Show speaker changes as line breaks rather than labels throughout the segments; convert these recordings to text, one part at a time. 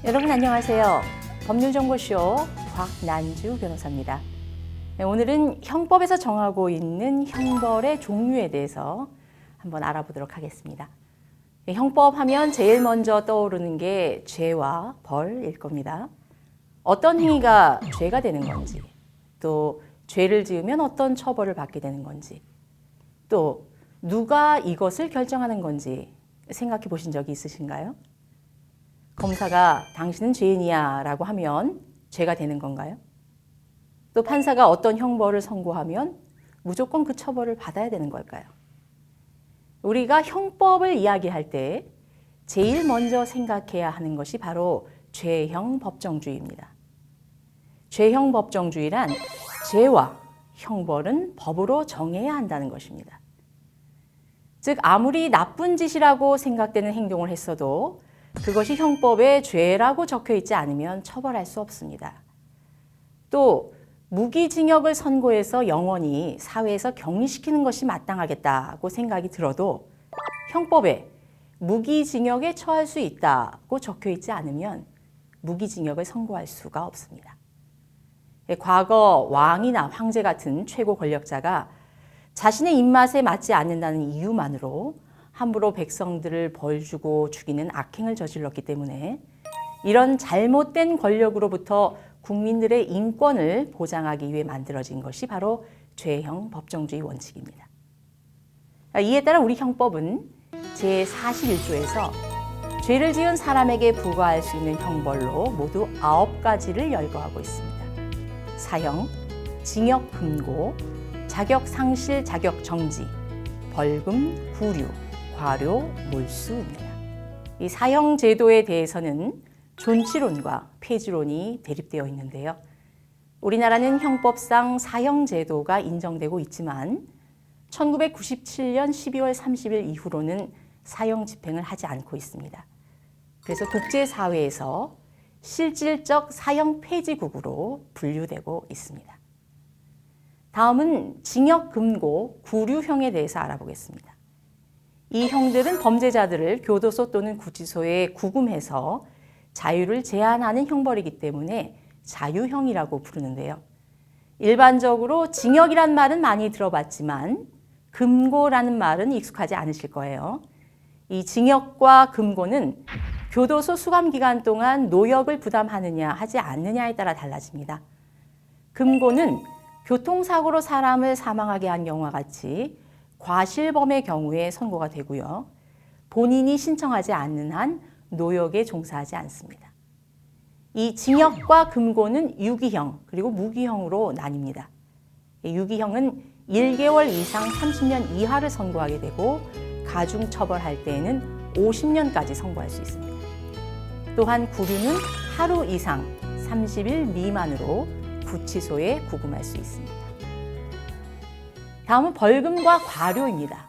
여러분 안녕하세요. 법률정보쇼 곽난주 변호사입니다. 오늘은 형법에서 정하고 있는 형벌의 종류에 대해서 한번 알아보도록 하겠습니다. 형법 하면 제일 먼저 떠오르는 게 죄와 벌일 겁니다. 어떤 행위가 죄가 되는 건지, 또 죄를 지으면 어떤 처벌을 받게 되는 건지, 또 누가 이것을 결정하는 건지 생각해 보신 적이 있으신가요? 검사가 당신은 죄인이야 라고 하면 죄가 되는 건가요? 또 판사가 어떤 형벌을 선고하면 무조건 그 처벌을 받아야 되는 걸까요? 우리가 형법을 이야기할 때 제일 먼저 생각해야 하는 것이 바로 죄형 법정주의입니다. 죄형 법정주의란 죄와 형벌은 법으로 정해야 한다는 것입니다. 즉 아무리 나쁜 짓이라고 생각되는 행동을 했어도 그것이 형법에 죄라고 적혀 있지 않으면 처벌할 수 없습니다. 또 무기징역을 선고해서 영원히 사회에서 격리시키는 것이 마땅하겠다고 생각이 들어도 형법에 무기징역에 처할 수 있다고 적혀 있지 않으면 무기징역을 선고할 수가 없습니다. 과거 왕이나 황제 같은 최고 권력자가 자신의 입맛에 맞지 않는다는 이유만으로 함부로 백성들을 벌주고 죽이는 악행을 저질렀기 때문에 이런 잘못된 권력으로부터 국민들의 인권을 보장하기 위해 만들어진 것이 바로 죄형 법정주의 원칙입니다. 이에 따라 우리 형법은 제41조에서 죄를 지은 사람에게 부과할 수 있는 형벌로 모두 9가지를 열거하고 있습니다. 사형, 징역 금고, 자격 상실 자격 정지, 벌금, 구류, 과료, 몰수입니다. 이 사형 제도에 대해서는 존치론과 폐지론이 대립되어 있는데요. 우리나라는 형법상 사형 제도가 인정되고 있지만 1997년 12월 30일 이후로는 사형 집행을 하지 않고 있습니다. 그래서 국제사회에서 실질적 사형 폐지국으로 분류되고 있습니다. 다음은 징역 금고, 구류형에 대해서 알아보겠습니다. 이 형들은 범죄자들을 교도소 또는 구치소에 구금해서 자유를 제한하는 형벌이기 때문에 자유형이라고 부르는데요. 일반적으로 징역이란 말은 많이 들어봤지만 금고라는 말은 익숙하지 않으실 거예요. 이 징역과 금고는 교도소 수감 기간 동안 노역을 부담하느냐 하지 않느냐에 따라 달라집니다. 금고는 교통사고로 사람을 사망하게 한 경우와 같이 과실범의 경우에 선고가 되고요. 본인이 신청하지 않는 한 노역에 종사하지 않습니다. 이 징역과 금고는 유기형 그리고 무기형으로 나뉩니다. 유기형은 1개월 이상 30년 이하를 선고하게 되고 가중 처벌할 때에는 50년까지 선고할 수 있습니다. 또한 구류는 하루 이상 30일 미만으로 구치소에 구금할 수 있습니다. 다음은 벌금과 과료입니다.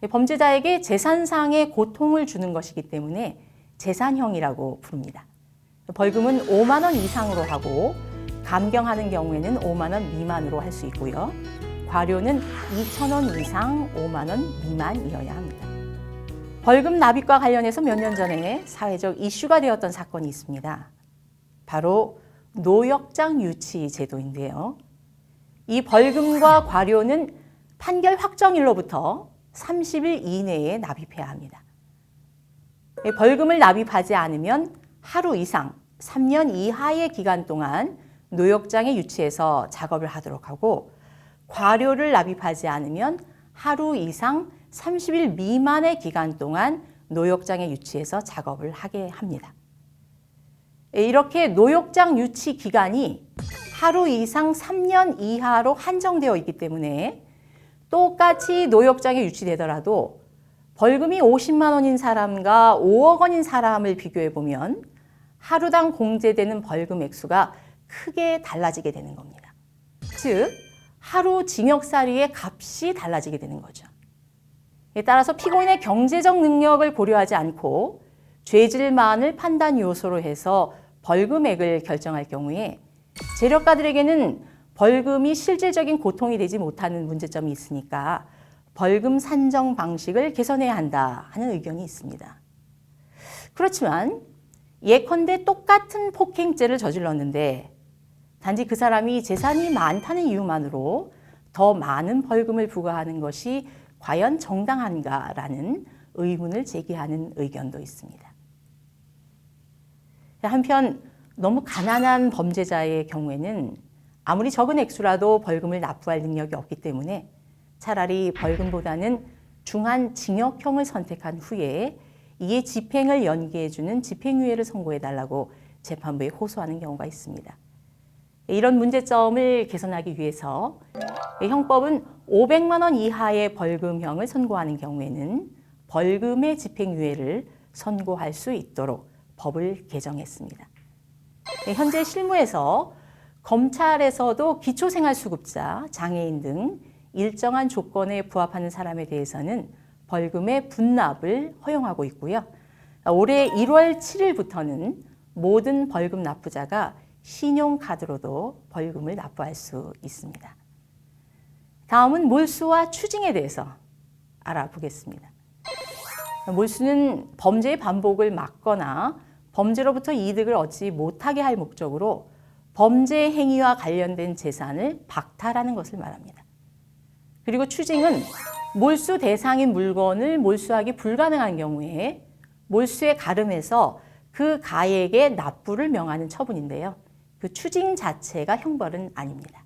범죄자에게 재산상의 고통을 주는 것이기 때문에 재산형이라고 부릅니다. 벌금은 5만 원 이상으로 하고 감경하는 경우에는 5만 원 미만으로 할 수 있고요. 과료는 2천 원 이상 5만 원 미만이어야 합니다. 벌금 납입과 관련해서 몇 년 전에 사회적 이슈가 되었던 사건이 있습니다. 바로 노역장 유치 제도인데요. 이 벌금과 과료는 판결 확정일로부터 30일 이내에 납입해야 합니다. 벌금을 납입하지 않으면 하루 이상 3년 이하의 기간 동안 노역장에 유치해서 작업을 하도록 하고 과료를 납입하지 않으면 하루 이상 30일 미만의 기간 동안 노역장에 유치해서 작업을 하게 합니다. 이렇게 노역장 유치 기간이 하루 이상 3년 이하로 한정되어 있기 때문에 똑같이 노역장에 유치되더라도 벌금이 50만 원인 사람과 5억 원인 사람을 비교해 보면 하루당 공제되는 벌금 액수가 크게 달라지게 되는 겁니다. 즉, 하루 징역살이의 값이 달라지게 되는 거죠. 따라서 피고인의 경제적 능력을 고려하지 않고 죄질만을 판단 요소로 해서 벌금액을 결정할 경우에 재력가들에게는 벌금이 실질적인 고통이 되지 못하는 문제점이 있으니까 벌금 산정 방식을 개선해야 한다 하는 의견이 있습니다. 그렇지만 예컨대 똑같은 폭행죄를 저질렀는데 단지 그 사람이 재산이 많다는 이유만으로 더 많은 벌금을 부과하는 것이 과연 정당한가라는 의문을 제기하는 의견도 있습니다. 한편 너무 가난한 범죄자의 경우에는 아무리 적은 액수라도 벌금을 납부할 능력이 없기 때문에 차라리 벌금보다는 중한 징역형을 선택한 후에 이에 집행을 연기해주는 집행유예를 선고해달라고 재판부에 호소하는 경우가 있습니다. 이런 문제점을 개선하기 위해서 형법은 500만 원 이하의 벌금형을 선고하는 경우에는 벌금의 집행유예를 선고할 수 있도록 법을 개정했습니다. 현재 실무에서 검찰에서도 기초생활수급자, 장애인 등 일정한 조건에 부합하는 사람에 대해서는 벌금의 분납을 허용하고 있고요. 올해 1월 7일부터는 모든 벌금 납부자가 신용카드로도 벌금을 납부할 수 있습니다. 다음은 몰수와 추징에 대해서 알아보겠습니다. 몰수는 범죄의 반복을 막거나 범죄로부터 이득을 얻지 못하게 할 목적으로 범죄 행위와 관련된 재산을 박탈하는 것을 말합니다. 그리고 추징은 몰수 대상인 물건을 몰수하기 불가능한 경우에 몰수에 가름해서 그 가액의 납부를 명하는 처분인데요. 그 추징 자체가 형벌은 아닙니다.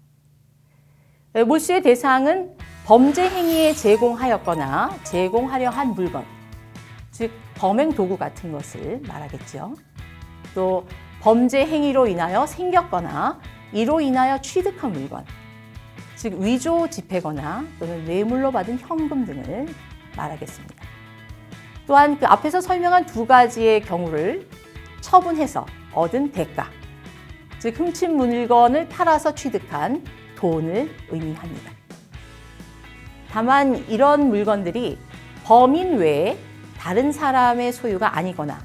몰수의 대상은 범죄 행위에 제공하였거나 제공하려 한 물건, 즉 범행 도구 같은 것을 말하겠죠. 또 범죄 행위로 인하여 생겼거나 이로 인하여 취득한 물건, 즉 위조 지폐거나 또는 뇌물로 받은 현금 등을 말하겠습니다. 또한 그 앞에서 설명한 두 가지의 경우를 처분해서 얻은 대가, 즉 훔친 물건을 팔아서 취득한 돈을 의미합니다. 다만 이런 물건들이 범인 외에 다른 사람의 소유가 아니거나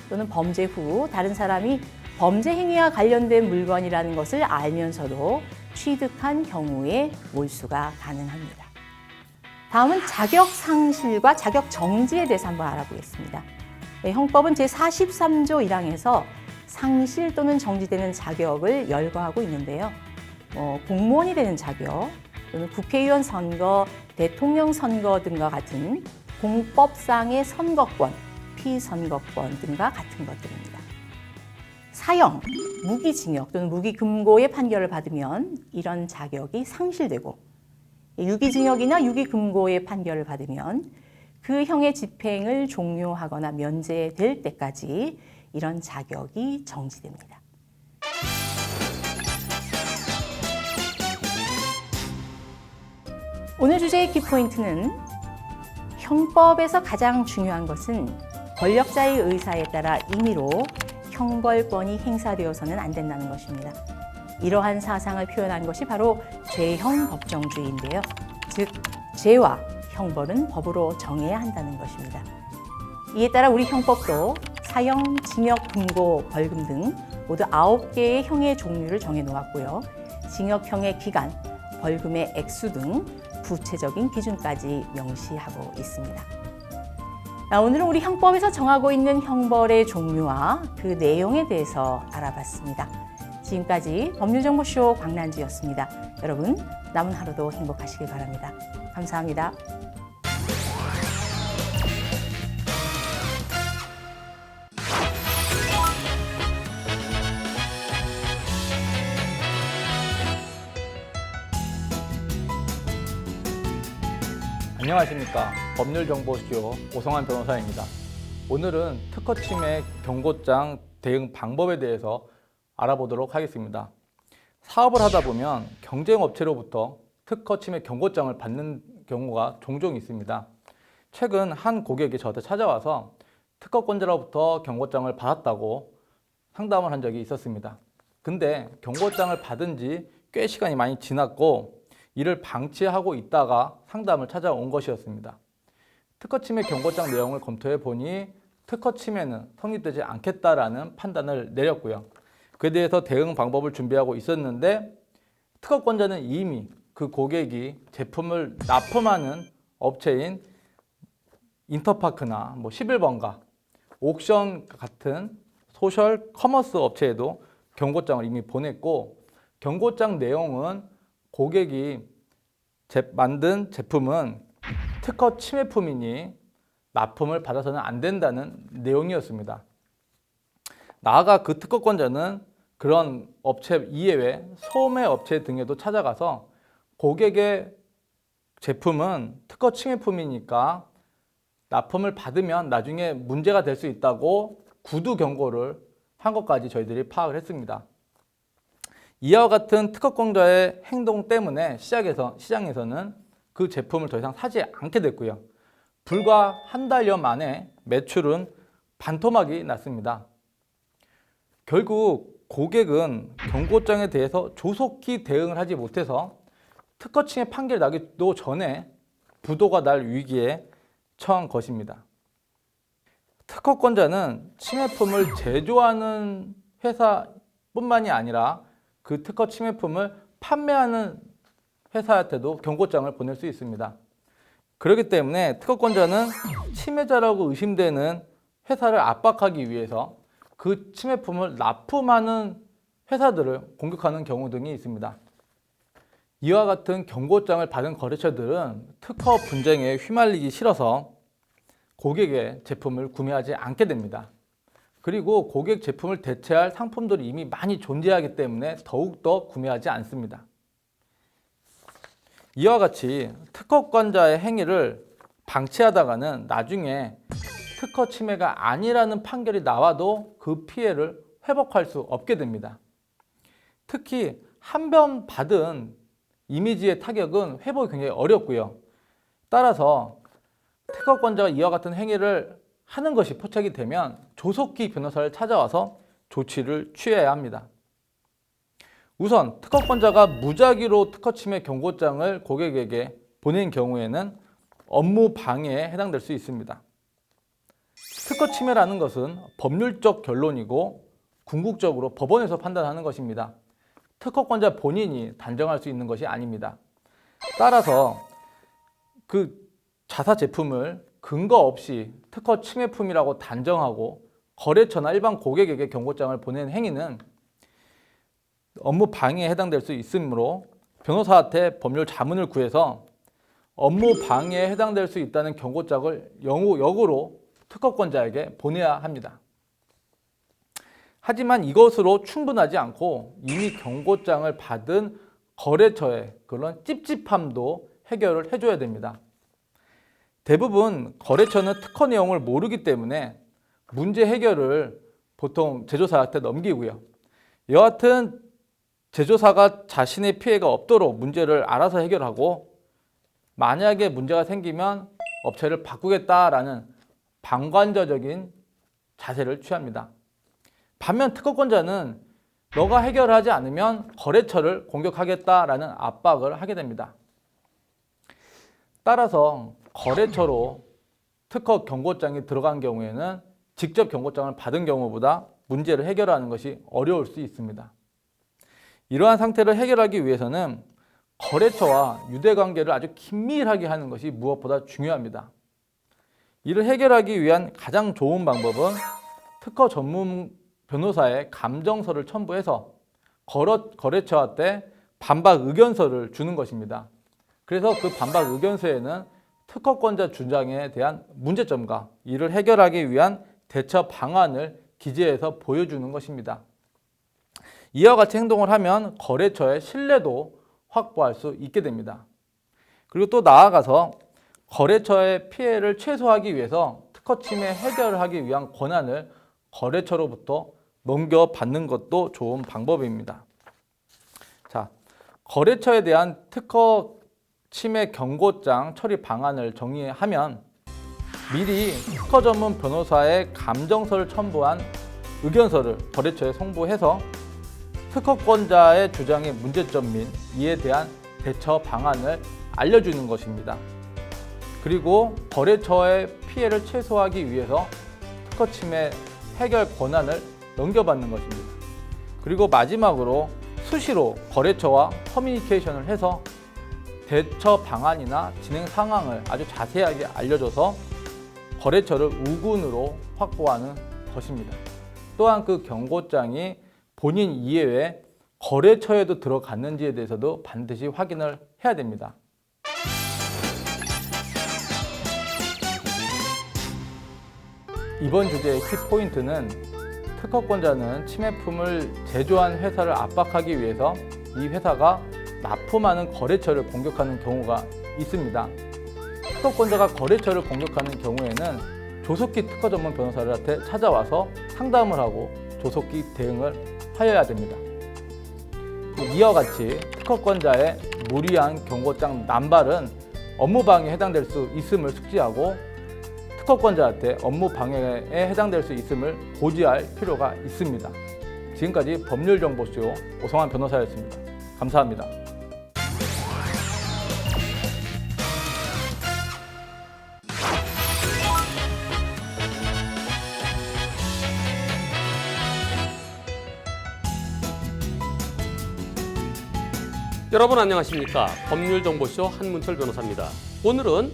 또는 범죄 후 다른 사람이 범죄 행위와 관련된 물건이라는 것을 알면서도 취득한 경우에 몰수가 가능합니다. 다음은 자격 상실과 자격 정지에 대해서 한번 알아보겠습니다. 형법은 제43조 1항에서 상실 또는 정지되는 자격을 열거하고 있는데요. 공무원이 되는 자격 또는 국회의원 선거, 대통령 선거 등과 같은 공법상의 선거권, 피선거권 등과 같은 것들입니다. 사형, 무기징역 또는 무기금고의 판결을 받으면 이런 자격이 상실되고 유기징역이나 유기금고의 판결을 받으면 그 형의 집행을 종료하거나 면제될 때까지 이런 자격이 정지됩니다. 오늘 주제의 키포인트는 형법에서 가장 중요한 것은 권력자의 의사에 따라 임의로 형벌권이 행사되어서는 안 된다는 것입니다. 이러한 사상을 표현한 것이 바로 죄형 법정주의인데요. 즉, 죄와 형벌은 법으로 정해야 한다는 것입니다. 이에 따라 우리 형법도 사형, 징역, 금고, 벌금 등 모두 9개의 형의 종류를 정해 놓았고요. 징역형의 기간, 벌금의 액수 등 구체적인 기준까지 명시하고 있습니다. 오늘은 우리 형법에서 정하고 있는 형벌의 종류와 그 내용에 대해서 알아봤습니다. 지금까지 법률정보쇼 광란주였습니다. 여러분, 남은 하루도 행복하시길 바랍니다. 감사합니다.
안녕하십니까. 법률정보쇼 오성환 변호사입니다. 오늘은 특허침해 경고장 대응 방법에 대해서 알아보도록 하겠습니다. 사업을 하다 보면 경쟁업체로부터 특허침해 경고장을 받는 경우가 종종 있습니다. 최근 한 고객이 저한테 찾아와서 특허권자로부터 경고장을 받았다고 상담을 한 적이 있었습니다. 근데 경고장을 받은 지 꽤 시간이 많이 지났고 이를 방치하고 있다가 상담을 찾아온 것이었습니다. 특허침해 경고장 내용을 검토해 보니 특허침해는 성립되지 않겠다라는 판단을 내렸고요. 그에 대해서 대응 방법을 준비하고 있었는데 특허권자는 이미 그 고객이 제품을 납품하는 업체인 인터파크나 11번가, 옥션 같은 소셜 커머스 업체에도 경고장을 이미 보냈고, 경고장 내용은 고객이 만든 제품은 특허 침해품이니 납품을 받아서는 안 된다는 내용이었습니다. 나아가 그 특허권자는 그런 업체 이외에 소매 업체 등에도 찾아가서 고객의 제품은 특허 침해품이니까 납품을 받으면 나중에 문제가 될 수 있다고 구두 경고를 한 것까지 저희들이 파악을 했습니다. 이와 같은 특허권자의 행동 때문에 시장에서는 그 제품을 더 이상 사지 않게 됐고요. 불과 한 달여 만에 매출은 반토막이 났습니다. 결국 고객은 경고장에 대해서 조속히 대응을 하지 못해서 특허 침해 판결이 나기도 전에 부도가 날 위기에 처한 것입니다. 특허권자는 침해품을 제조하는 회사뿐만이 아니라 그 특허 침해품을 판매하는 회사한테도 경고장을 보낼 수 있습니다. 그렇기 때문에 특허권자는 침해자라고 의심되는 회사를 압박하기 위해서 그 침해품을 납품하는 회사들을 공격하는 경우 등이 있습니다. 이와 같은 경고장을 받은 거래처들은 특허 분쟁에 휘말리기 싫어서 고객의 제품을 구매하지 않게 됩니다. 그리고 고객 제품을 대체할 상품들이 이미 많이 존재하기 때문에 더욱더 구매하지 않습니다. 이와 같이 특허권자의 행위를 방치하다가는 나중에 특허 침해가 아니라는 판결이 나와도 그 피해를 회복할 수 없게 됩니다. 특히 한 번 받은 이미지의 타격은 회복이 굉장히 어렵고요. 따라서 특허권자가 이와 같은 행위를 하는 것이 포착이 되면 조속히 변호사를 찾아와서 조치를 취해야 합니다. 우선 특허권자가 무작위로 특허 침해 경고장을 고객에게 보낸 경우에는 업무 방해에 해당될 수 있습니다. 특허 침해라는 것은 법률적 결론이고 궁극적으로 법원에서 판단하는 것입니다. 특허권자 본인이 단정할 수 있는 것이 아닙니다. 따라서 그 자사 제품을 근거 없이 특허 침해품이라고 단정하고 거래처나 일반 고객에게 경고장을 보낸 행위는 업무 방해에 해당될 수 있으므로 변호사한테 법률 자문을 구해서 업무 방해에 해당될 수 있다는 경고장을 역으로 특허권자에게 보내야 합니다. 하지만 이것으로 충분하지 않고 이미 경고장을 받은 거래처의 그런 찝찝함도 해결을 해줘야 됩니다. 대부분 거래처는 특허 내용을 모르기 때문에 문제 해결을 보통 제조사한테 넘기고요. 여하튼 제조사가 자신의 피해가 없도록 문제를 알아서 해결하고 만약에 문제가 생기면 업체를 바꾸겠다라는 방관자적인 자세를 취합니다. 반면 특허권자는 너가 해결하지 않으면 거래처를 공격하겠다라는 압박을 하게 됩니다. 따라서 거래처로 특허 경고장이 들어간 경우에는 직접 경고장을 받은 경우보다 문제를 해결하는 것이 어려울 수 있습니다. 이러한 상태를 해결하기 위해서는 거래처와 유대관계를 아주 긴밀하게 하는 것이 무엇보다 중요합니다. 이를 해결하기 위한 가장 좋은 방법은 특허 전문 변호사의 감정서를 첨부해서 거래처한테 반박 의견서를 주는 것입니다. 그래서 그 반박 의견서에는 특허권자 주장에 대한 문제점과 이를 해결하기 위한 대처 방안을 기재해서 보여주는 것입니다. 이와 같이 행동을 하면 거래처의 신뢰도 확보할 수 있게 됩니다. 그리고 또 나아가서 거래처의 피해를 최소화하기 위해서 특허 침해 해결을 하기 위한 권한을 거래처로부터 넘겨받는 것도 좋은 방법입니다. 자, 거래처에 대한 특허 침해 경고장 처리 방안을 정리하면 미리 특허 전문 변호사의 감정서를 첨부한 의견서를 거래처에 송부해서 특허권자의 주장의 문제점 및 이에 대한 대처 방안을 알려주는 것입니다. 그리고 거래처의 피해를 최소화하기 위해서 특허 침해 해결 권한을 넘겨받는 것입니다. 그리고 마지막으로 수시로 거래처와 커뮤니케이션을 해서 대처 방안이나 진행 상황을 아주 자세하게 알려줘서 거래처를 우군으로 확보하는 것입니다. 또한 그 경고장이 본인 이외에 거래처에도 들어갔는지에 대해서도 반드시 확인을 해야 됩니다. 이번 주제의 키포인트는 특허권자는 침해품을 제조한 회사를 압박하기 위해서 이 회사가 납품하는 거래처를 공격하는 경우가 있습니다. 특허권자가 거래처를 공격하는 경우에는 조속히 특허 전문 변호사들한테 찾아와서 상담을 하고 조속히 대응을 하여야 됩니다. 이와 같이 특허권자의 무리한 경고장 남발은 업무방해에 해당될 수 있음을 숙지하고 특허권자한테 업무방해에 해당될 수 있음을 고지할 필요가 있습니다. 지금까지 법률정보쇼 오성환 변호사였습니다. 감사합니다.
여러분 안녕하십니까? 법률정보쇼 한문철 변호사입니다. 오늘은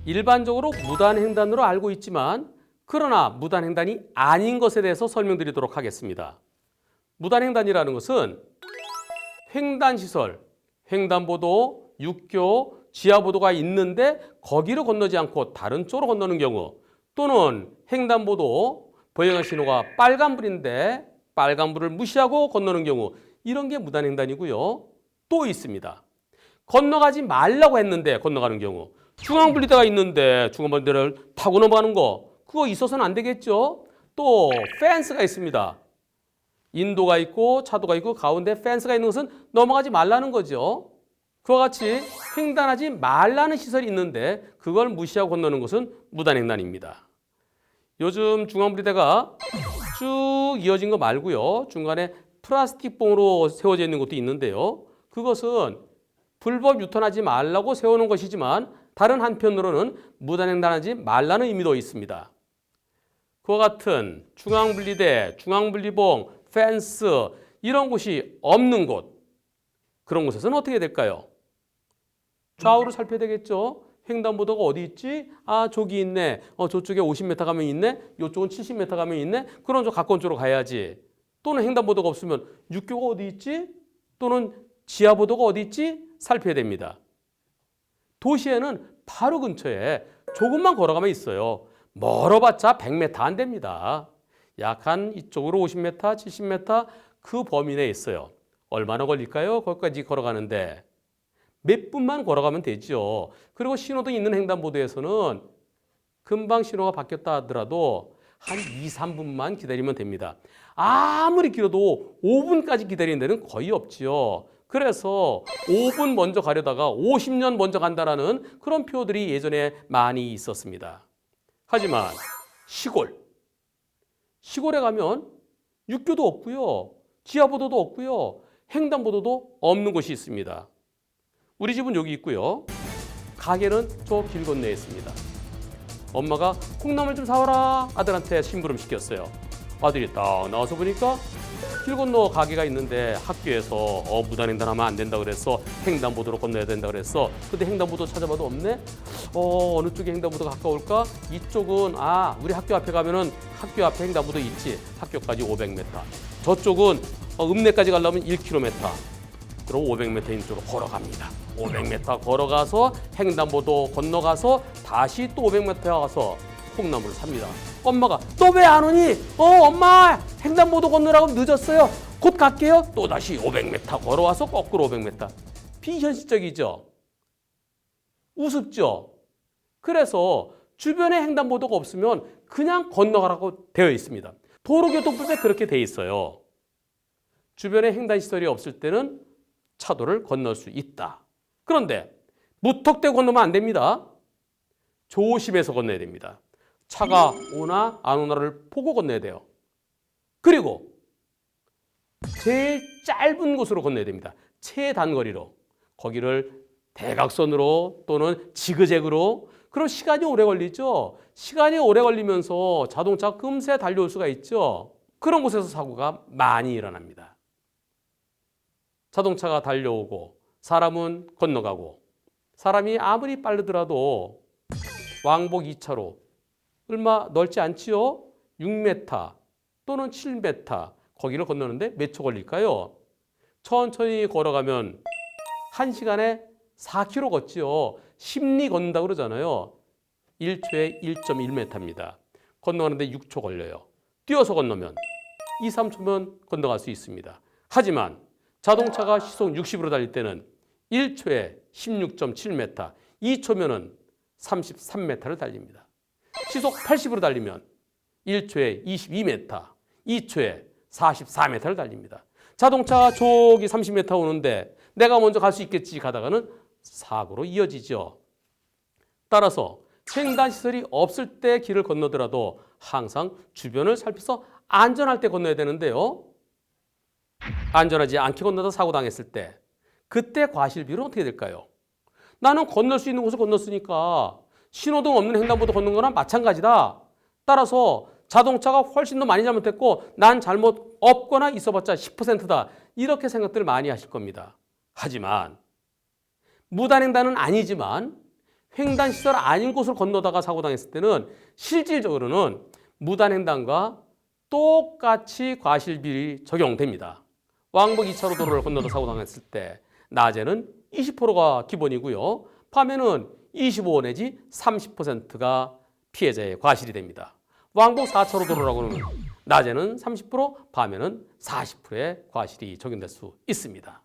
일반적으로 무단횡단으로 알고 있지만 그러나 무단횡단이 아닌 것에 대해서 설명드리도록 하겠습니다. 무단횡단이라는 것은 횡단시설, 횡단보도, 육교, 지하보도가 있는데 거기를 건너지 않고 다른 쪽으로 건너는 경우, 또는 횡단보도, 보행할 신호가 빨간불인데 빨간불을 무시하고 건너는 경우, 이런 게 무단횡단이고요. 또 있습니다. 건너가지 말라고 했는데 건너가는 경우, 중앙분리대가 있는데 중앙분리대를 타고 넘어가는 거, 그거 있어서는 안 되겠죠. 또 펜스가 있습니다. 인도가 있고 차도가 있고 가운데 펜스가 있는 것은 넘어가지 말라는 거죠. 그와 같이 횡단하지 말라는 시설이 있는데 그걸 무시하고 건너는 것은 무단횡단입니다. 요즘 중앙분리대가 쭉 이어진 거 말고요, 중간에 플라스틱 봉으로 세워져 있는 것도 있는데요, 그것은 불법 유턴하지 말라고 세우는 것이지만 다른 한편으로는 무단횡단하지 말라는 의미도 있습니다. 그와 같은 중앙분리대, 중앙분리봉, 펜스 이런 곳이 없는 곳, 그런 곳에서는 어떻게 될까요? 좌우를 살펴야 되겠죠. 횡단보도가 어디 있지? 아, 저기 있네. 저쪽에 50m 가면 있네. 이쪽은 70m 가면 있네. 그런 저 가까운 쪽으로 가야지. 또는 횡단보도가 없으면 육교가 어디 있지? 또는 지하보도가 어디 있지? 살펴야 됩니다. 도시에는 바로 근처에 조금만 걸어가면 있어요. 멀어봤자 100m 안 됩니다. 약 한 이쪽으로 50m, 70m 그 범위 내에 있어요. 얼마나 걸릴까요? 거기까지 걸어가는데 몇 분만 걸어가면 되죠. 그리고 신호등 있는 횡단보도에서는 금방 신호가 바뀌었다 하더라도 한 2, 3분만 기다리면 됩니다. 아무리 길어도 5분까지 기다리는 데는 거의 없지요. 그래서 5분 먼저 가려다가 50년 먼저 간다라는 그런 표들이 예전에 많이 있었습니다. 하지만 시골에 가면 육교도 없고요, 지하보도도 없고요, 횡단보도도 없는 곳이 있습니다. 우리 집은 여기 있고요, 가게는 저 길 건너에 있습니다. 엄마가 콩나물 좀 사와라 아들한테 심부름 시켰어요. 아들이 딱 나와서 보니까 길 건너 가게가 있는데 학교에서 무단횡단하면 안 된다 그랬어. 횡단보도로 건너야 된다 그랬어. 근데 횡단보도 찾아봐도 없네. 어느 쪽에 횡단보도가 가까울까? 이쪽은 우리 학교 앞에 가면은 학교 앞에 횡단보도 있지. 학교까지 500m. 저쪽은 읍내까지 가려면 1km. 그럼 500m 있는 쪽으로 걸어갑니다. 500m 걸어가서 횡단보도 건너가서 다시 또 500m 가서 콩나물을 삽니다. 엄마가 너 왜 안 오니? 엄마 횡단보도 건너라고 늦었어요. 곧 갈게요. 또 다시 500m 걸어와서 거꾸로 500m. 비현실적이죠. 우습죠. 그래서 주변에 횡단보도가 없으면 그냥 건너가라고 되어 있습니다. 도로교통법에 그렇게 되어 있어요. 주변에 횡단시설이 없을 때는 차도를 건널 수 있다. 그런데 무턱대고 건너면 안 됩니다. 조심해서 건너야 됩니다. 차가 오나 안 오나를 보고 건너야 돼요. 그리고 제일 짧은 곳으로 건너야 됩니다. 최단거리로. 거기를 대각선으로 또는 지그재그로. 그럼 시간이 오래 걸리죠. 시간이 오래 걸리면서 자동차가 금세 달려올 수가 있죠. 그런 곳에서 사고가 많이 일어납니다. 자동차가 달려오고 사람은 건너가고, 사람이 아무리 빠르더라도 왕복 2차로 얼마 넓지 않지요? 6m, 또는 7m 거기를 건너는데 몇 초 걸릴까요? 천천히 걸어가면 1시간에 4km 걷지요. 심리 걷는다고 그러잖아요. 1초에 1.1m입니다. 건너가는데 6초 걸려요. 뛰어서 건너면 2, 3초면 건너갈 수 있습니다. 하지만 자동차가 시속 60으로 달릴 때는 1초에 16.7m, 2초면은 33m를 달립니다. 시속 80으로 달리면 1초에 22m, 2초에 44m를 달립니다. 자동차가 저기 30m 오는데 내가 먼저 갈 수 있겠지 가다가는 사고로 이어지죠. 따라서 횡단시설이 없을 때 길을 건너더라도 항상 주변을 살펴서 안전할 때 건너야 되는데요. 안전하지 않게 건너다 사고 당했을 때 그때 과실비율은 어떻게 될까요? 나는 건널 수 있는 곳을 건넜으니까 신호등 없는 횡단보도 걷는 거나 마찬가지다. 따라서 자동차가 훨씬 더 많이 잘못했고 난 잘못 없거나 있어봤자 10%다. 이렇게 생각들을 많이 하실 겁니다. 하지만 무단횡단은 아니지만 횡단시설 아닌 곳을 건너다가 사고 당했을 때는 실질적으로는 무단횡단과 똑같이 과실비율이 적용됩니다. 왕복 2차로 도로를 건너다 사고 당했을 때 낮에는 20%가 기본이고요. 밤에는 25 내지 30%가 피해자의 과실이 됩니다. 왕복 4차로 도로라고는 낮에는 30%, 밤에는 40%의 과실이 적용될 수 있습니다.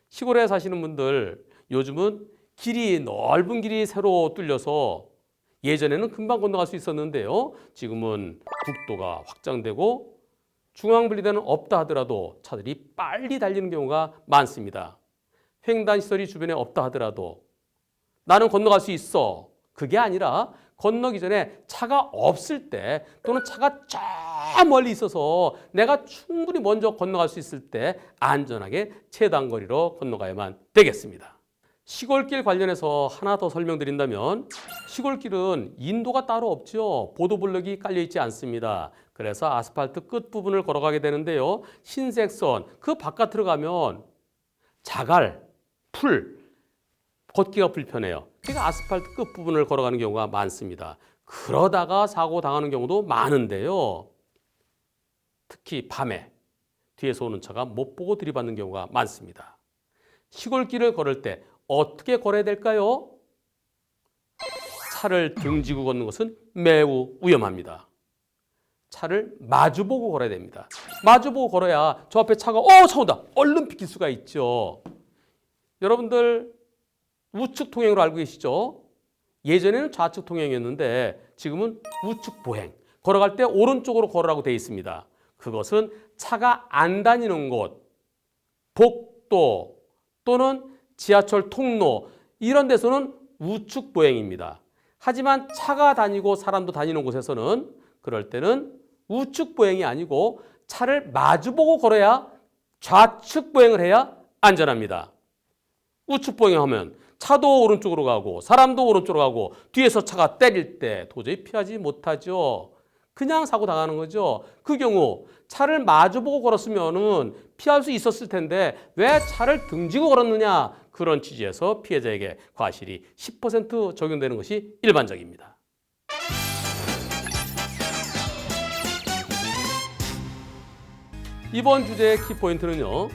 시골에 사시는 분들 요즘은 넓은 길이 새로 뚫려서 예전에는 금방 건너갈 수 있었는데요. 지금은 국도가 확장되고 중앙분리대는 없다 하더라도 차들이 빨리 달리는 경우가 많습니다. 횡단시설이 주변에 없다 하더라도 나는 건너갈 수 있어. 그게 아니라 건너기 전에 차가 없을 때 또는 차가 저 멀리 있어서 내가 충분히 먼저 건너갈 수 있을 때 안전하게 최단거리로 건너가야만 되겠습니다. 시골길 관련해서 하나 더 설명드린다면 시골길은 인도가 따로 없죠. 보도블럭이 깔려있지 않습니다. 그래서 아스팔트 끝부분을 걸어가게 되는데요. 흰색 선, 그 바깥으로 가면 자갈, 풀, 걷기가 불편해요. 그러니까 아스팔트 끝부분을 걸어가는 경우가 많습니다. 그러다가 사고 당하는 경우도 많은데요. 특히 밤에 뒤에서 오는 차가 못 보고 들이받는 경우가 많습니다. 시골길을 걸을 때 어떻게 걸어야 될까요? 차를 등지고 걷는 것은 매우 위험합니다. 차를 마주보고 걸어야 됩니다. 마주보고 걸어야 저 앞에 차가 차 온다. 얼른 비킬 수가 있죠. 여러분들 우측 통행으로 알고 계시죠? 예전에는 좌측 통행이었는데 지금은 우측 보행. 걸어갈 때 오른쪽으로 걸으라고 되어 있습니다. 그것은 차가 안 다니는 곳, 복도 또는 지하철 통로 이런 데서는 우측 보행입니다. 하지만 차가 다니고 사람도 다니는 곳에서는 그럴 때는 우측 보행이 아니고 차를 마주보고 걸어야 좌측 보행을 해야 안전합니다. 우측 보행하면 차도 오른쪽으로 가고 사람도 오른쪽으로 가고 뒤에서 차가 때릴 때 도저히 피하지 못하죠. 그냥 사고 당하는 거죠. 그 경우 차를 마주보고 걸었으면은 피할 수 있었을 텐데 왜 차를 등지고 걸었느냐 그런 취지에서 피해자에게 과실이 10% 적용되는 것이 일반적입니다. 이번 주제의 키포인트는요.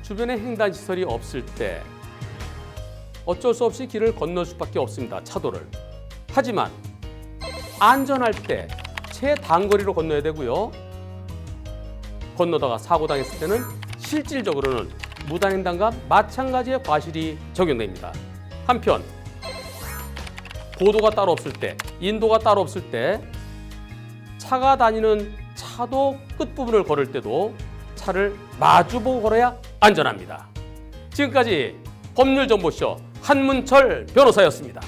주변에 횡단시설이 없을 때 어쩔 수 없이 길을 건널 수밖에 없습니다. 차도를. 하지만 안전할 때 최단거리로 건너야 되고요. 건너다가 사고 당했을 때는 실질적으로는 무단횡단과 마찬가지의 과실이 적용됩니다. 한편 보도가 따로 없을 때, 인도가 따로 없을 때 차가 다니는 차도 끝부분을 걸을 때도 차를 마주보고 걸어야 안전합니다. 지금까지 법률정보쇼 한문철 변호사였습니다.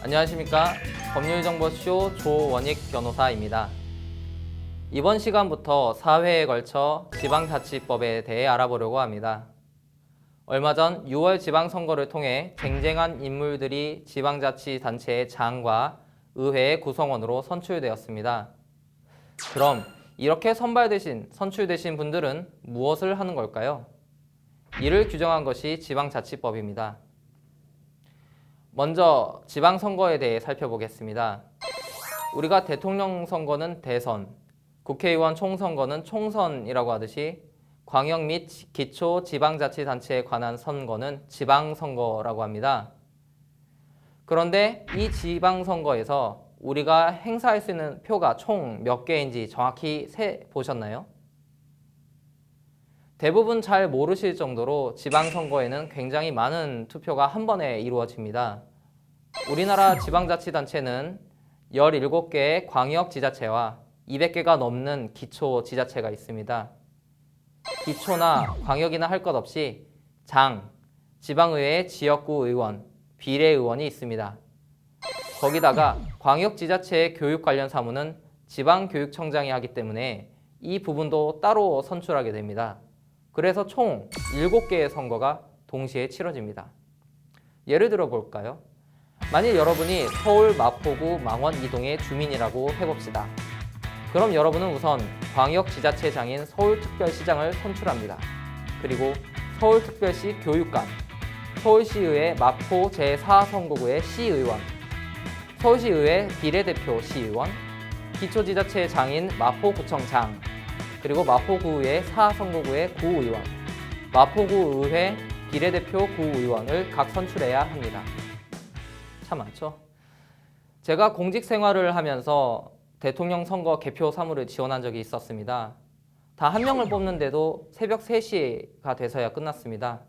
안녕하십니까. 법률정보쇼 조원익 변호사입니다. 이번 시간부터 4회에 걸쳐 지방자치법에 대해 알아보려고 합니다. 얼마 전 6월 지방선거를 통해 쟁쟁한 인물들이 지방자치단체의 장과 의회의 구성원으로 선출되었습니다. 그럼 이렇게 선출되신 분들은 무엇을 하는 걸까요? 이를 규정한 것이 지방자치법입니다. 먼저 지방선거에 대해 살펴보겠습니다. 우리가 대통령 선거는 대선, 국회의원 총선거는 총선이라고 하듯이 광역 및 기초 지방자치단체에 관한 선거는 지방선거라고 합니다. 그런데 이 지방선거에서 우리가 행사할 수 있는 표가 총 몇 개인지 정확히 세보셨나요? 대부분 잘 모르실 정도로 지방선거에는 굉장히 많은 투표가 한 번에 이루어집니다. 우리나라 지방자치단체는 17개의 광역지자체와 200개가 넘는 기초지자체가 있습니다. 기초나 광역이나 할 것 없이 장, 지방의회 지역구 의원, 비례의원이 있습니다. 거기다가 광역지자체의 교육 관련 사무는 지방교육청장이 하기 때문에 이 부분도 따로 선출하게 됩니다. 그래서 총 7개의 선거가 동시에 치러집니다. 예를 들어 볼까요? 만일 여러분이 서울 마포구 망원 이동의 주민이라고 해봅시다. 그럼 여러분은 우선 광역지자체장인 서울특별시장을 선출합니다. 그리고 서울특별시 교육감, 서울시의회 마포 제4선거구의 시의원, 서울시의회 비례대표 시의원, 기초지자체 장인 마포구청장, 그리고 마포구의 4선거구의 구의원, 마포구의회 비례대표 구의원을 각 선출해야 합니다. 참 많죠? 제가 공직 생활을 하면서 대통령 선거 개표 사무를 지원한 적이 있었습니다. 다 한 명을 뽑는데도 새벽 3시가 돼서야 끝났습니다.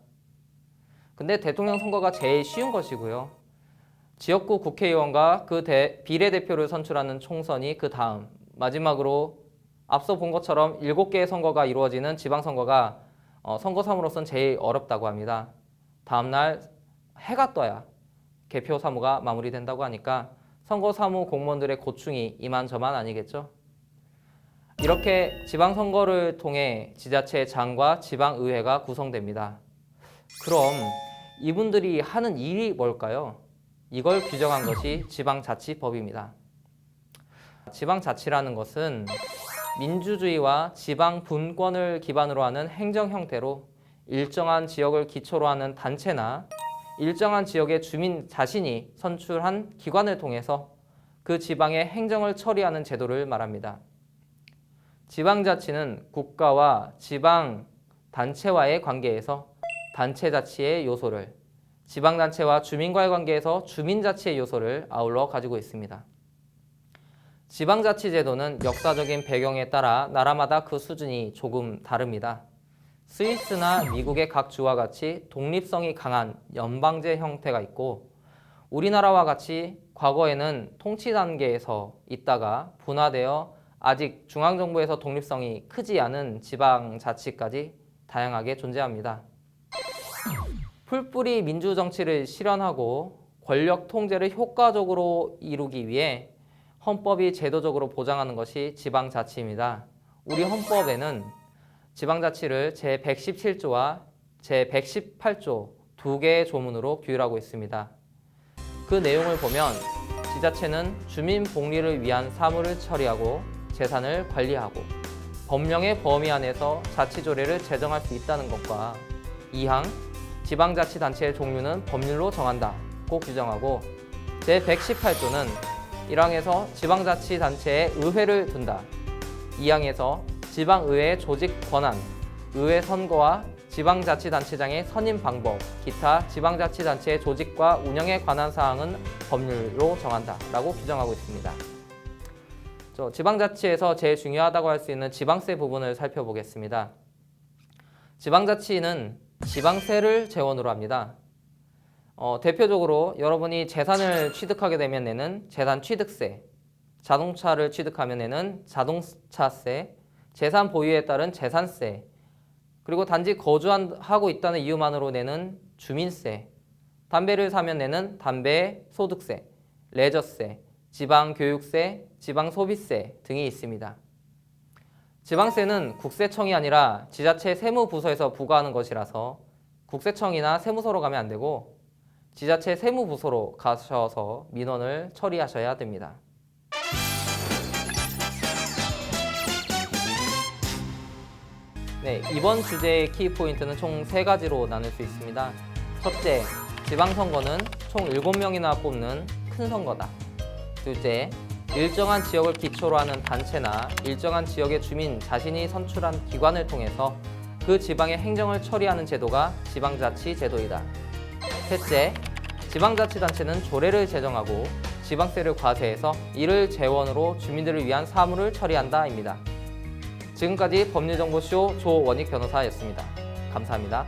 근데 대통령 선거가 제일 쉬운 것이고요. 지역구 국회의원과 그 비례대표를 선출하는 총선이 그 다음, 마지막으로 앞서 본 것처럼 7개의 선거가 이루어지는 지방선거가 선거사무로서는 제일 어렵다고 합니다. 다음날 해가 떠야 개표 사무가 마무리된다고 하니까 선거사무 공무원들의 고충이 이만저만 아니겠죠? 이렇게 지방선거를 통해 지자체 장과 지방의회가 구성됩니다. 그럼 이분들이 하는 일이 뭘까요? 이걸 규정한 것이 지방자치법입니다. 지방자치라는 것은 민주주의와 지방분권을 기반으로 하는 행정 형태로 일정한 지역을 기초로 하는 단체나 일정한 지역의 주민 자신이 선출한 기관을 통해서 그 지방의 행정을 처리하는 제도를 말합니다. 지방자치는 국가와 지방단체와의 관계에서 단체자치의 요소를, 지방단체와 주민과의 관계에서 주민자치의 요소를 아울러 가지고 있습니다. 지방자치제도는 역사적인 배경에 따라 나라마다 그 수준이 조금 다릅니다. 스위스나 미국의 각 주와 같이 독립성이 강한 연방제 형태가 있고, 우리나라와 같이 과거에는 통치 단계에서 있다가 분화되어 아직 중앙정부에서 독립성이 크지 않은 지방자치까지 다양하게 존재합니다. 풀뿌리 민주정치를 실현하고 권력 통제를 효과적으로 이루기 위해 헌법이 제도적으로 보장하는 것이 지방자치입니다. 우리 헌법에는 지방자치를 제117조와 제118조 두 개의 조문으로 규율하고 있습니다. 그 내용을 보면 지자체는 주민 복리를 위한 사무를 처리하고 재산을 관리하고 법령의 범위 안에서 자치조례를 제정할 수 있다는 것과 2항 지방자치단체의 종류는 법률로 정한다고 규정하고 제118조는 1항에서 지방자치단체에 의회를 둔다. 2항에서 지방의회의 조직 권한, 의회 선거와 지방자치단체장의 선임 방법, 기타 지방자치단체의 조직과 운영에 관한 사항은 법률로 정한다라고 규정하고 있습니다. 지방자치에서 제일 중요하다고 할 수 있는 지방세 부분을 살펴보겠습니다. 지방자치는 지방세를 재원으로 합니다. 대표적으로 여러분이 재산을 취득하게 되면 내는 재산취득세, 자동차를 취득하면 내는 자동차세, 재산 보유에 따른 재산세, 그리고 단지 거주하고 있다는 이유만으로 내는 주민세, 담배를 사면 내는 담배소득세, 레저세, 지방교육세, 지방소비세 등이 있습니다. 지방세는 국세청이 아니라 지자체 세무부서에서 부과하는 것이라서 국세청이나 세무서로 가면 안 되고 지자체 세무부서로 가셔서 민원을 처리하셔야 됩니다. 네, 이번 주제의 키포인트는 총 3가지로 나눌 수 있습니다. 첫째, 지방선거는 총 7명이나 뽑는 큰 선거다. 둘째, 일정한 지역을 기초로 하는 단체나 일정한 지역의 주민 자신이 선출한 기관을 통해서 그 지방의 행정을 처리하는 제도가 지방자치 제도이다. 셋째, 지방자치단체는 조례를 제정하고 지방세를 과세해서 이를 재원으로 주민들을 위한 사무를 처리한다입니다. 지금까지 법률정보쇼 조원익 변호사였습니다. 감사합니다.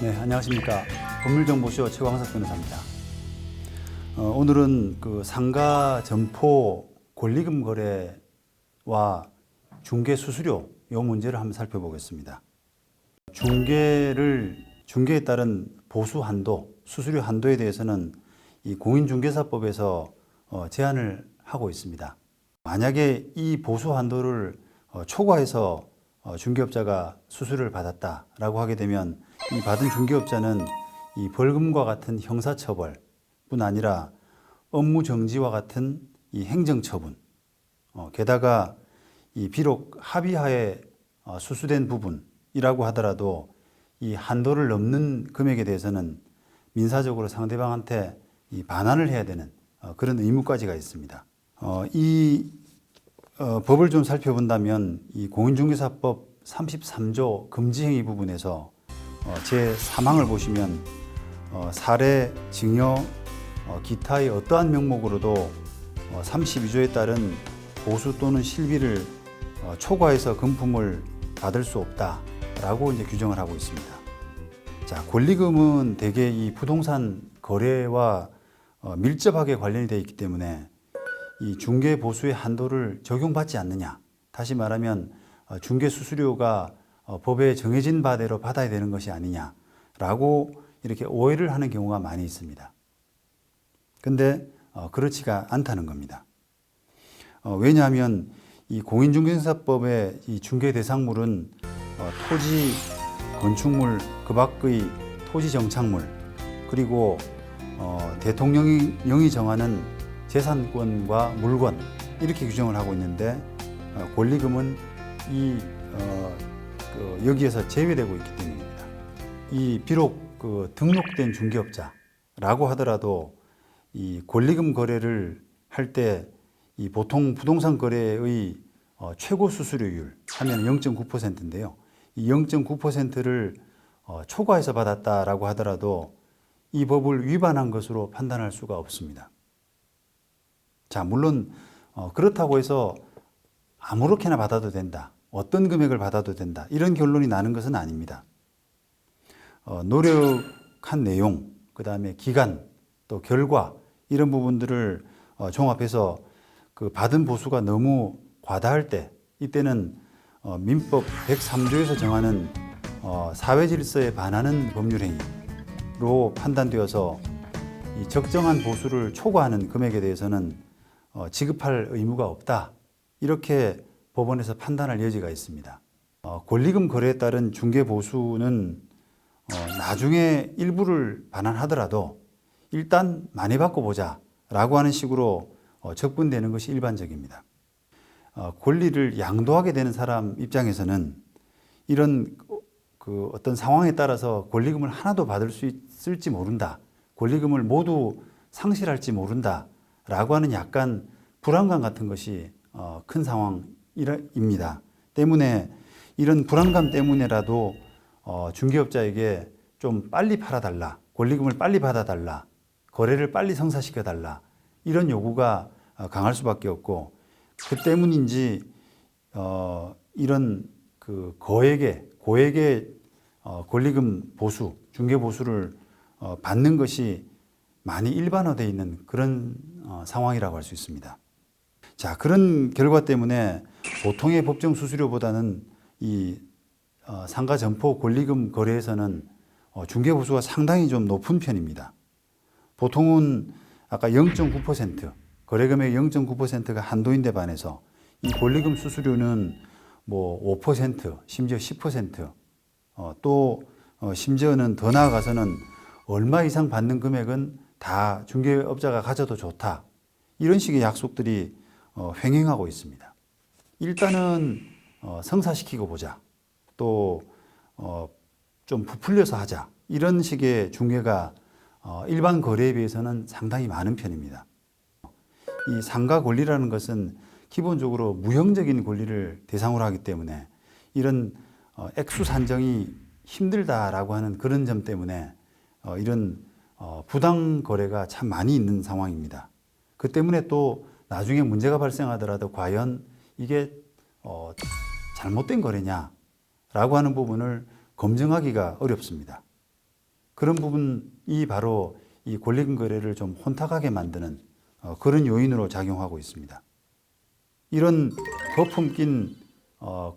네, 안녕하십니까. 법률정보쇼 최광석 변호사입니다. 오늘은 그 상가 점포 권리금 거래와 중개 수수료 이 문제를 한번 살펴보겠습니다. 중개에 따른 보수 한도, 수수료 한도에 대해서는 이 공인중개사법에서 제한을 하고 있습니다. 만약에 이 보수 한도를 초과해서 중개업자가 수수료를 받았다라고 하게 되면 이 받은 중개업자는 이 벌금과 같은 형사처벌뿐 아니라 업무 정지와 같은 이 행정처분, 게다가 이 비록 합의하에 수수된 부분이라고 하더라도 이 한도를 넘는 금액에 대해서는 민사적으로 상대방한테 이 반환을 해야 되는 그런 의무까지가 있습니다. 이 법을 좀 살펴본다면 이 공인중개사법 33조 금지행위 부분에서 제 3항을 보시면 사례, 증여, 기타의 어떠한 명목으로도 32조에 따른 보수 또는 실비를 초과해서 금품을 받을 수 없다라고 이제 규정을 하고 있습니다. 자, 권리금은 대개 이 부동산 거래와 밀접하게 관련이 되어 있기 때문에 이 중개 보수의 한도를 적용받지 않느냐. 다시 말하면 중개 수수료가 법에 정해진 바대로 받아야 되는 것이 아니냐라고 이렇게 오해를 하는 경우가 많이 있습니다. 근데 그렇지가 않다는 겁니다. 왜냐하면 이 공인중개사법의 이 중개 대상물은 토지, 건축물, 그 밖의 토지 정착물, 그리고 대통령이 정하는 재산권과 물건 이렇게 규정을 하고 있는데 권리금은 여기에서 제외되고 있기 때문입니다. 비록 등록된 중개업자라고 하더라도 이 권리금 거래를 할 때 이 보통 부동산 거래의 최고 수수료율 하면 0.9%인데요. 이 0.9%를 초과해서 받았다라고 하더라도 이 법을 위반한 것으로 판단할 수가 없습니다. 자, 물론 그렇다고 해서 아무렇게나 받아도 된다. 어떤 금액을 받아도 된다. 이런 결론이 나는 것은 아닙니다. 노력한 내용, 그 다음에 기간, 또 결과 이런 부분들을 종합해서 그 받은 보수가 너무 과다할 때 이때는 민법 103조에서 정하는 사회질서에 반하는 법률행위로 판단되어서 이 적정한 보수를 초과하는 금액에 대해서는 지급할 의무가 없다. 이렇게 법원에서 판단할 여지가 있습니다. 권리금 거래에 따른 중개 보수는 나중에 일부를 반환하더라도 일단 많이 받고 보자 라고 하는 식으로 접근되는 것이 일반적입니다. 권리를 양도하게 되는 사람 입장에서는 이런 어떤 상황에 따라서 권리금을 하나도 받을 수 있을지 모른다. 권리금을 모두 상실할지 모른다. 라고 하는 약간 불안감 같은 것이 큰 상황입니다. 때문에 이런 불안감 때문에라도 중개업자에게 좀 빨리 팔아달라. 권리금을 빨리 받아달라. 거래를 빨리 성사시켜달라. 이런 요구가 강할 수밖에 없고 그 때문인지 이런 고액의 권리금 보수, 중개 보수를 받는 것이 많이 일반화되어 있는 그런 상황이라고 할 수 있습니다. 자, 그런 결과 때문에 보통의 법정 수수료보다는 이 상가 점포 권리금 거래에서는 중개 보수가 상당히 좀 높은 편입니다. 보통은 아까 0.9%, 거래금액 0.9%가 한도인데 반해서 이 권리금 수수료는 뭐 5%, 심지어 10% 또 심지어는 더 나아가서는 얼마 이상 받는 금액은 다 중개업자가 가져도 좋다. 이런 식의 약속들이 횡행하고 있습니다. 일단은 성사시키고 보자. 또 좀 부풀려서 하자. 이런 식의 중개가 일반 거래에 비해서는 상당히 많은 편입니다. 이 상가 권리라는 것은 기본적으로 무형적인 권리를 대상으로 하기 때문에 이런 액수 산정이 힘들다라고 하는 그런 점 때문에 이런 부당 거래가 참 많이 있는 상황입니다. 그 때문에 또 나중에 문제가 발생하더라도 과연 이게 잘못된 거래냐라고 하는 부분을 검증하기가 어렵습니다. 그런 부분이 바로 이 권리금 거래를 좀 혼탁하게 만드는 그런 요인으로 작용하고 있습니다. 이런 거품 낀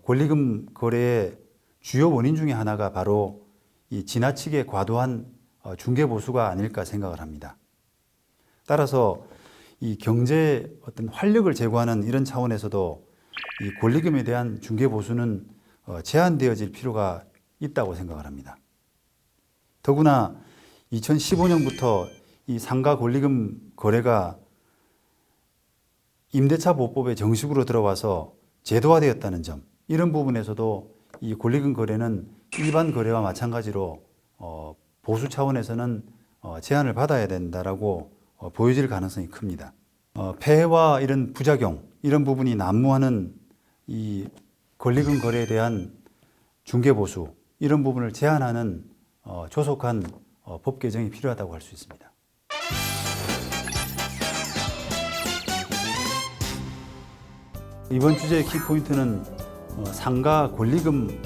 권리금 거래의 주요 원인 중에 하나가 바로 이 지나치게 과도한 중개 보수가 아닐까 생각을 합니다. 따라서 이 경제에 어떤 활력을 제고하는 이런 차원에서도 이 권리금에 대한 중개 보수는 제한되어질 필요가 있다고 생각을 합니다. 더구나 2015년부터 이 상가 권리금 거래가 임대차 보호법에 정식으로 들어와서 제도화되었다는 점, 이런 부분에서도 이 권리금 거래는 일반 거래와 마찬가지로 보수 차원에서는 제한을 받아야 된다라고 보여질 가능성이 큽니다. 폐해와 이런 부작용, 이런 부분이 난무하는 이 권리금 거래에 대한 중개 보수, 이런 부분을 제한하는 조속한 법 개정이 필요하다고 할 수 있습니다. 이번 주제의 키포인트는 상가 권리금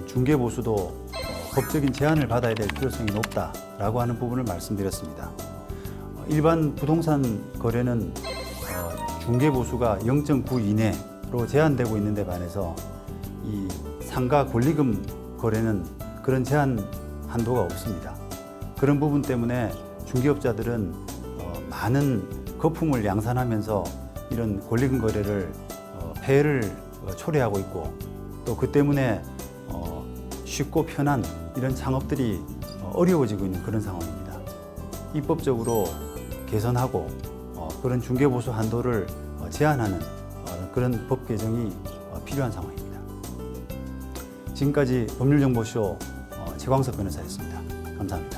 중개 보수도 법적인 제한을 받아야 될 필요성이 높다라고 하는 부분을 말씀드렸습니다. 일반 부동산 거래는 중개 보수가 0.9 이내로 제한되고 있는데 반해서 이 상가 권리금 거래는 그런 제한 한도가 없습니다. 그런 부분 때문에 중개업자들은 많은 거품을 양산하면서 이런 권리금 거래를 폐해를 초래하고 있고, 또 그 때문에 쉽고 편한 이런 창업들이 어려워지고 있는 그런 상황입니다. 입법적으로 개선하고 그런 중개보수 한도를 제한하는 그런 법 개정이 필요한 상황입니다. 지금까지 법률정보쇼 최광석 변호사였습니다. 감사합니다.